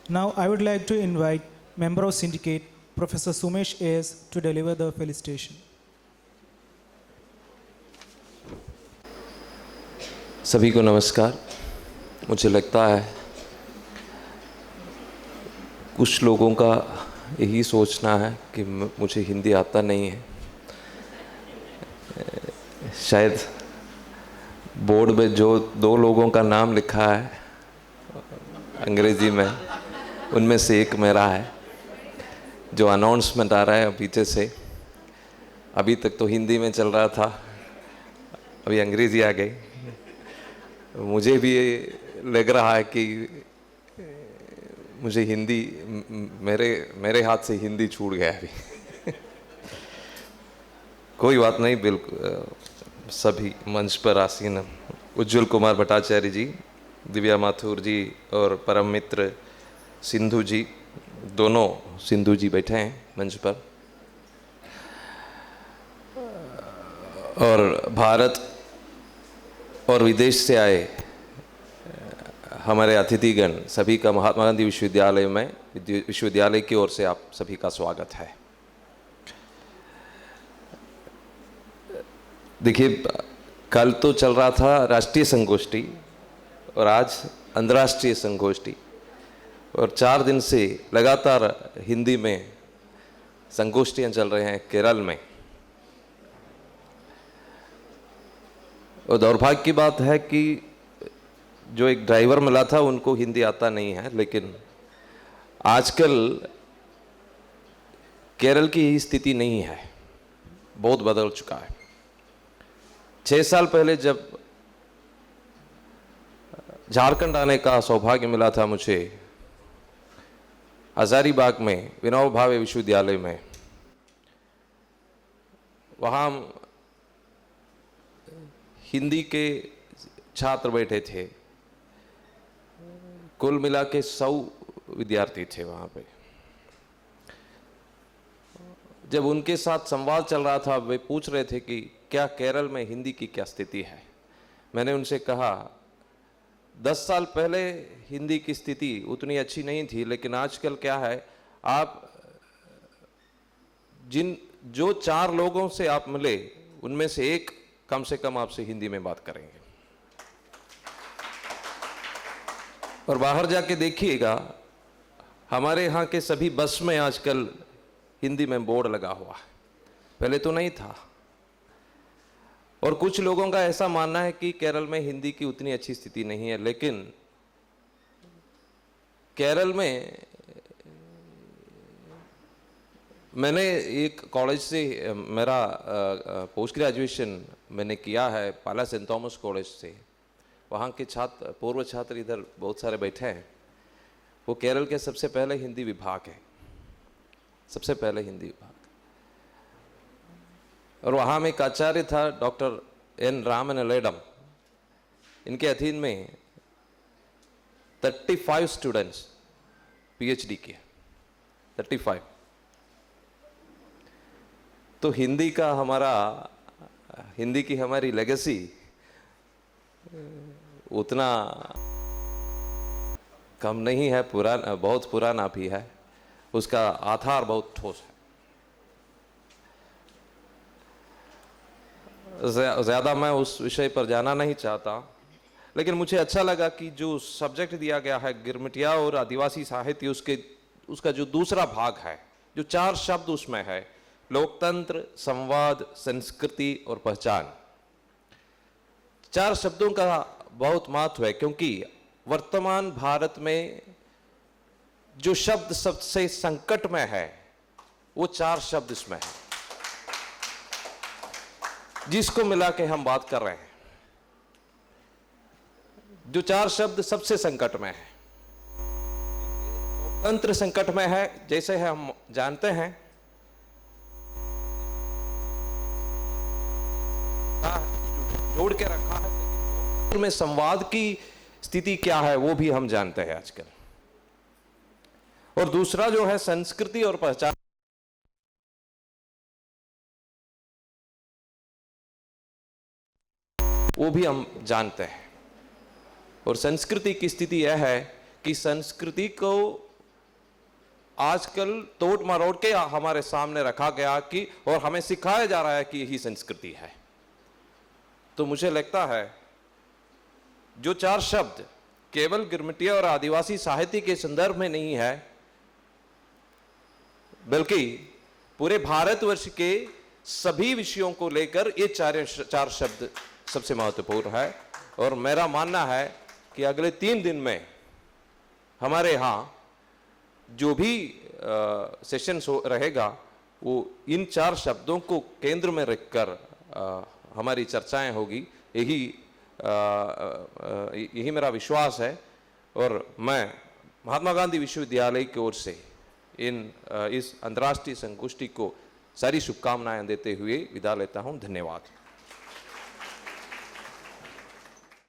Now, I would like to invite Member of Syndicate, Professor Sumesh A.S. to deliver the felicitation. सभी को नमस्कार। मुझे लगता है कुछ लोगों का यही सोचना है कि मुझे हिंदी आता नहीं है। शायद बोर्ड में जो 2 लोगों का नाम लिखा है अंग्रेज़ी में, उनमें से एक मेरा है। जो अनाउंसमेंट आ रहा है पीछे से, अभी तक तो हिंदी में चल रहा था, अभी अंग्रेज़ी आ गई। मुझे भी लग रहा है कि मुझे हिंदी मेरे हाथ से हिंदी छूट गया अभी। कोई बात नहीं, बिल्कुल सभी मंच पर आसीन उज्जवल कुमार भट्टाचार्य जी, दिव्या माथुर जी और परम मित्र सिंधु जी, दोनों सिंधु जी बैठे हैं मंच पर, और भारत और विदेश से आए हमारे अतिथिगण सभी का महात्मा गांधी विश्वविद्यालय की ओर से आप सभी का स्वागत है। देखिए, कल तो चल रहा था राष्ट्रीय संगोष्ठी और आज अंतर्राष्ट्रीय संगोष्ठी, और 4 दिन से लगातार हिंदी में संगोष्ठियाँ चल रहे हैं केरल में। और दुर्भाग्य की बात है कि जो एक ड्राइवर मिला था उनको हिंदी आता नहीं है, लेकिन आजकल केरल की यही स्थिति नहीं है, बहुत बदल चुका है। 6 साल पहले जब झारखंड आने का सौभाग्य मिला था मुझे, हजारीबाग में विनोबा भावे विश्वविद्यालय में, वहाँ हिंदी के छात्र बैठे थे। कुल मिला के 100 विद्यार्थी थे वहाँ पे। जब उनके साथ संवाद चल रहा था, वे पूछ रहे थे कि क्या केरल में हिंदी की क्या स्थिति है। मैंने उनसे कहा 10 साल पहले हिंदी की स्थिति उतनी अच्छी नहीं थी, लेकिन आजकल क्या है, आप जो 4 लोगों से आप मिले उनमें से एक कम से कम आपसे हिंदी में बात करेंगे। और बाहर जाके देखिएगा, हमारे यहाँ के सभी बस में आजकल हिंदी में बोर्ड लगा हुआ है, पहले तो नहीं था। और कुछ लोगों का ऐसा मानना है कि केरल में हिंदी की उतनी अच्छी स्थिति नहीं है, लेकिन केरल में मैंने एक कॉलेज से मेरा पोस्ट ग्रेजुएशन मैंने किया है, पाला सेंट थॉमस कॉलेज से। वहाँ के छात्र, पूर्व छात्र इधर बहुत सारे बैठे हैं। वो केरल के सबसे पहले हिंदी विभाग है, सबसे पहले हिंदी विभाग। और वहाँ में एक आचार्य था डॉक्टर एन रामन लेडम। इनके अधीन में 35 स्टूडेंट्स पीएचडी किए, 35। तो हिंदी की हमारी लेगेसी उतना कम नहीं है, पुराना, बहुत पुराना भी है, उसका आधार बहुत ठोस है। ज़्यादा मैं उस विषय पर जाना नहीं चाहता, लेकिन मुझे अच्छा लगा कि जो सब्जेक्ट दिया गया है गिरमिटिया और आदिवासी साहित्य, उसका जो दूसरा भाग है, जो 4 शब्द उसमें है, लोकतंत्र, संवाद, संस्कृति और पहचान। 4 शब्दों का बहुत महत्व है, क्योंकि वर्तमान भारत में जो शब्द सबसे संकट में है वो 4 शब्द इसमें है, जिसको मिला के हम बात कर रहे हैं। जो 4 शब्द सबसे संकट में है, तंत्र संकट में है, जैसे हम जानते हैं जोड़ के रखा है, लेकिन में संवाद की स्थिति क्या है वो भी हम जानते हैं आजकल। और दूसरा जो है संस्कृति और पहचान, वो भी हम जानते हैं। और संस्कृति की स्थिति यह है कि संस्कृति को आजकल तोड़ मरोड़ के हमारे सामने रखा गया कि और हमें सिखाया जा रहा है कि यही संस्कृति है। तो मुझे लगता है जो चार शब्द केवल गिरमिटिया और आदिवासी साहित्य के संदर्भ में नहीं है, बल्कि पूरे भारतवर्ष के सभी विषयों को लेकर ये चार शब्द सबसे महत्वपूर्ण है। और मेरा मानना है कि अगले 3 दिन में हमारे यहाँ जो भी सेशन रहेगा वो इन 4 शब्दों को केंद्र में रखकर हमारी चर्चाएं होगी। यही मेरा विश्वास है। और मैं महात्मा गांधी विश्वविद्यालय की ओर से इस अंतर्राष्ट्रीय संगोष्ठी को सारी शुभकामनाएं देते हुए विदा लेता हूं। धन्यवाद।